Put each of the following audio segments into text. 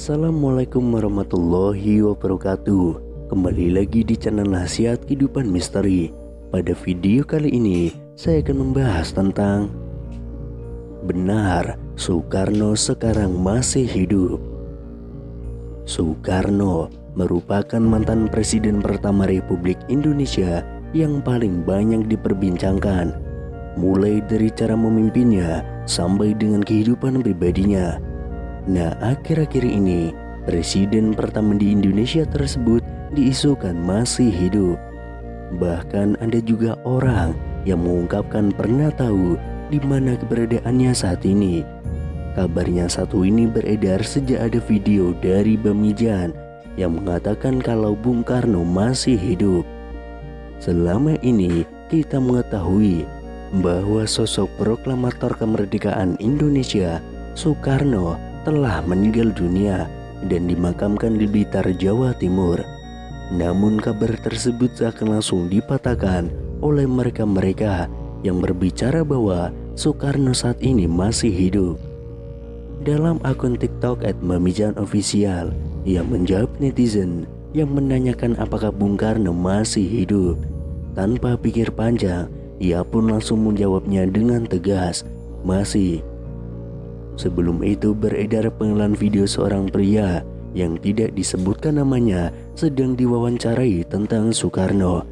Assalamualaikum warahmatullahi wabarakatuh. Kembali lagi di channel Nasihat Kehidupan Misteri. Pada video kali ini saya akan membahas tentang benar Soekarno sekarang masih hidup. Soekarno merupakan mantan presiden pertama Republik Indonesia yang paling banyak diperbincangkan, mulai dari cara memimpinnya sampai dengan kehidupan pribadinya. Nah, akhir-akhir ini presiden pertama di Indonesia tersebut diisukan masih hidup. Bahkan ada juga orang yang mengungkapkan pernah tahu di mana keberadaannya saat ini. Kabarnya satu ini beredar sejak ada video dari Bamijan yang mengatakan kalau Bung Karno masih hidup. Selama ini kita mengetahui bahwa sosok proklamator kemerdekaan Indonesia, Soekarno, telah meninggal dunia dan dimakamkan di Blitar, Jawa Timur. Namun kabar tersebut seakan langsung dipatahkan oleh mereka-mereka yang berbicara bahwa Soekarno saat ini masih hidup. Dalam akun TikTok @mamijanofficial, ia menjawab netizen yang menanyakan apakah Bung Karno masih hidup. Tanpa pikir panjang, ia pun langsung menjawabnya dengan tegas, masih. Sebelum itu beredar penggalan video seorang pria yang tidak disebutkan namanya sedang diwawancarai tentang Soekarno.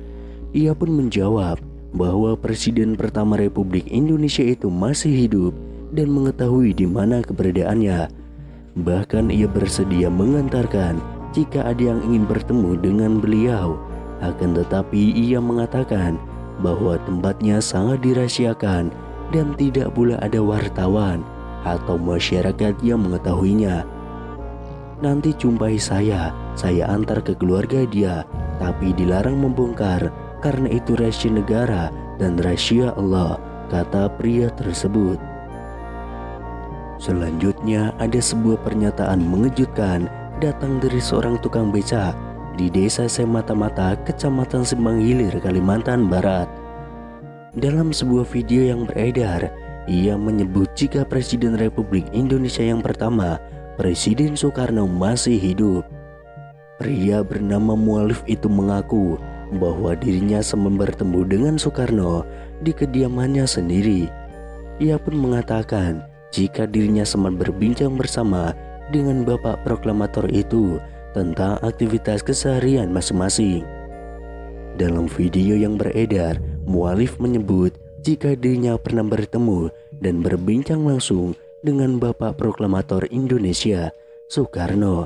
Ia pun menjawab bahwa presiden pertama Republik Indonesia itu masih hidup dan mengetahui di mana keberadaannya. Bahkan ia bersedia mengantarkan jika ada yang ingin bertemu dengan beliau. Akan tetapi ia mengatakan bahwa tempatnya sangat dirahasiakan dan tidak pula ada wartawan atau masyarakat yang mengetahuinya. Nanti jumpai saya antar ke keluarga dia, tapi dilarang membongkar karena itu rahasia negara dan rahasia Allah, kata pria tersebut. Selanjutnya ada sebuah pernyataan mengejutkan datang dari seorang tukang becak di desa Semata-Mata, Kecamatan Sembang Hilir, Kalimantan Barat. Dalam sebuah video yang beredar, ia menyebut jika Presiden Republik Indonesia yang pertama, Presiden Soekarno, masih hidup. Pria bernama Mualif itu mengaku bahwa dirinya sempat bertemu dengan Soekarno di kediamannya sendiri. Ia pun mengatakan jika dirinya sempat berbincang bersama dengan Bapak Proklamator itu tentang aktivitas keseharian masing-masing. Dalam video yang beredar, Mualif menyebut jika dirinya pernah bertemu dan berbincang langsung dengan Bapak Proklamator Indonesia, Soekarno.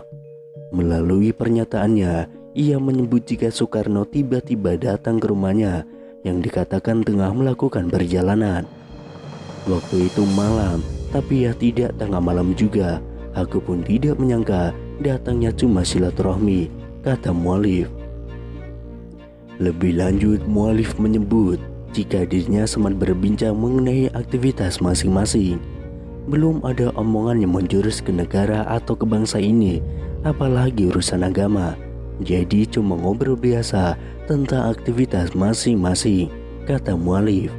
Melalui pernyataannya, ia menyebut jika Soekarno tiba-tiba datang ke rumahnya yang dikatakan tengah melakukan perjalanan. Waktu itu malam, tapi ya tidak tengah malam juga. Aku pun tidak menyangka datangnya cuma silaturahmi, kata Mualif. Lebih lanjut, Mualif menyebut jika dirinya sempat berbincang mengenai aktivitas masing-masing. Belum ada omongan yang menjurus ke negara atau ke bangsa ini, apalagi urusan agama. Jadi cuma ngobrol biasa tentang aktivitas masing-masing, kata Mualif.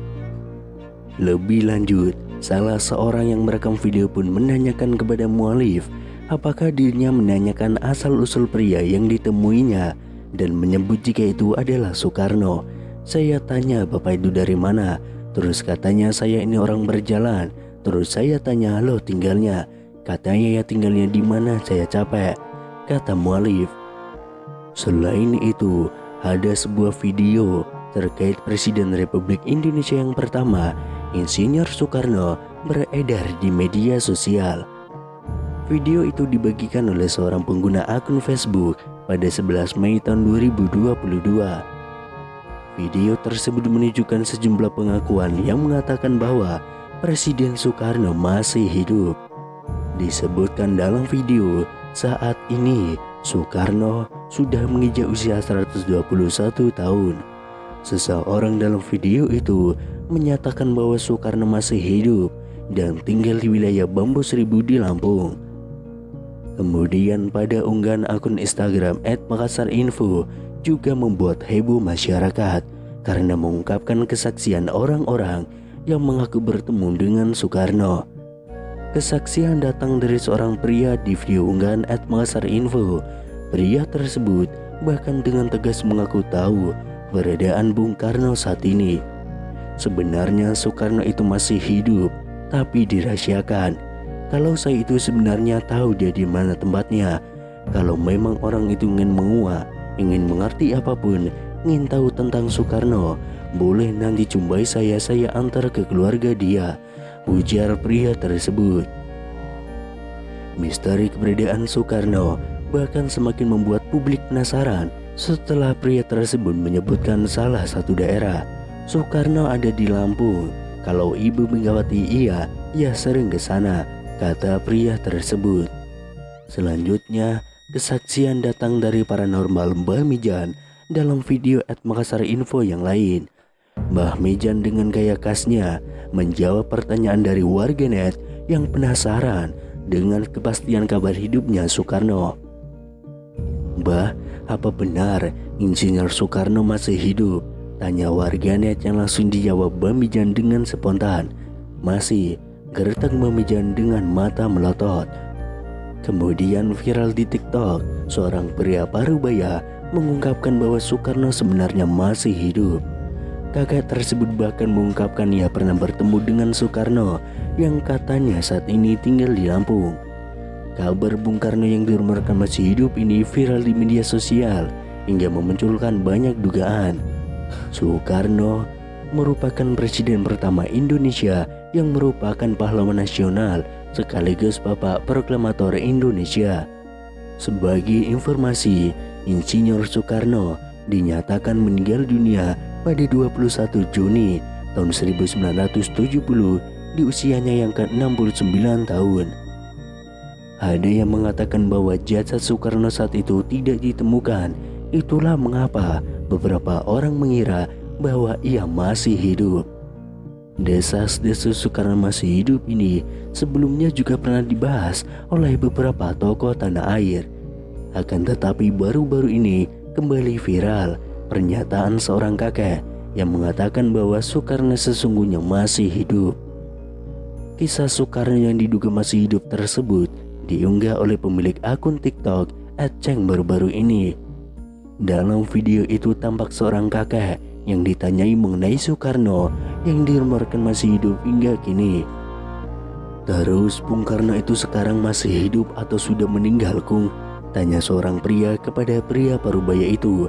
Lebih lanjut, salah seorang yang merekam video pun menanyakan kepada Mualif apakah dirinya menanyakan asal-usul pria yang ditemuinya dan menyebut jika itu adalah Soekarno. Saya tanya, Bapak itu dari mana? Terus katanya saya ini orang berjalan. Terus saya tanya, lo tinggalnya? Katanya ya tinggalnya di mana, saya capek, kata Mualif. Selain itu, ada sebuah video terkait Presiden Republik Indonesia yang pertama, Insinyur Soekarno, beredar di media sosial. Video itu dibagikan oleh seorang pengguna akun Facebook pada 11 Mei tahun 2022. Video tersebut menunjukkan sejumlah pengakuan yang mengatakan bahwa Presiden Soekarno masih hidup. Disebutkan dalam video, saat ini Soekarno sudah menginjak usia 121 tahun. Seseorang dalam video itu menyatakan bahwa Soekarno masih hidup dan tinggal di wilayah Bambu Seribu di Lampung. Kemudian pada unggahan akun Instagram @makassarinfo juga membuat heboh masyarakat karena mengungkapkan kesaksian orang-orang yang mengaku bertemu dengan Soekarno. Kesaksian datang dari seorang pria di video unggahan @makasarinfo. Pria tersebut bahkan dengan tegas mengaku tahu keberadaan Bung Karno saat ini. Sebenarnya Soekarno itu masih hidup, tapi dirahasiakan. Kalau saya itu sebenarnya tahu dia di mana tempatnya. Kalau memang orang itu ingin menguak, ingin mengerti apapun, ingin tahu tentang Soekarno, boleh nanti jumpai saya antar ke keluarga dia, ujar pria tersebut. Misteri keberadaan Soekarno bahkan semakin membuat publik penasaran setelah pria tersebut menyebutkan salah satu daerah. Soekarno ada di Lampung. Kalau Ibu Megawati iya, ya sering ke sana, kata pria tersebut. Selanjutnya, kesaksian datang dari paranormal Mbah Mijan dalam video @makasarinfo yang lain. Mbah Mijan dengan gaya khasnya menjawab pertanyaan dari warganet yang penasaran dengan kepastian kabar hidupnya Soekarno. "Mbah, apa benar Insinyur Soekarno masih hidup?" tanya warganet yang langsung dijawab Mbah Mijan dengan spontan. "Masih," gertak Mbah Mijan dengan mata melotot. Kemudian viral di TikTok, seorang pria parubaya mengungkapkan bahwa Soekarno sebenarnya masih hidup. Kakek tersebut bahkan mengungkapkan ia pernah bertemu dengan Soekarno yang katanya saat ini tinggal di Lampung. Kabar Bung Karno yang dirumorkan masih hidup ini viral di media sosial hingga memunculkan banyak dugaan. Soekarno merupakan presiden pertama Indonesia yang merupakan pahlawan nasional sekaligus Bapak Proklamator Indonesia. Sebagai informasi, Insinyur Soekarno dinyatakan meninggal dunia pada 21 Juni tahun 1970 di usianya yang ke-69 tahun. Ada yang mengatakan bahwa jasad Soekarno saat itu tidak ditemukan. Itulah mengapa beberapa orang mengira bahwa ia masih hidup. Desas-desus Soekarno masih hidup ini sebelumnya juga pernah dibahas oleh beberapa tokoh tanah air. Akan tetapi baru-baru ini kembali viral pernyataan seorang kakek yang mengatakan bahwa Soekarno sesungguhnya masih hidup. Kisah Soekarno yang diduga masih hidup tersebut diunggah oleh pemilik akun TikTok @ceng baru-baru ini. Dalam video itu tampak seorang kakek yang ditanyai mengenai Soekarno yang dirumorkan masih hidup hingga kini. "Terus Bung Karno itu sekarang masih hidup atau sudah meninggal, Kung?" tanya seorang pria kepada pria parubaya itu.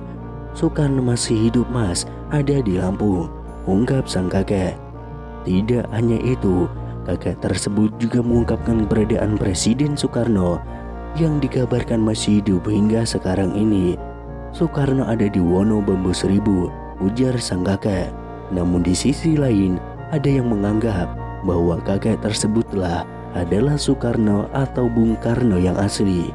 "Soekarno masih hidup, Mas, ada di Lampung," ungkap sang kakek. Tidak hanya itu, kakek tersebut juga mengungkapkan keberadaan Presiden Soekarno yang dikabarkan masih hidup hingga sekarang ini. "Soekarno ada di Wono Bambu Seribu," ujar sang kakek. Namun di sisi lain, ada yang menganggap bahwa kakek tersebutlah adalah Soekarno atau Bung Karno yang asli.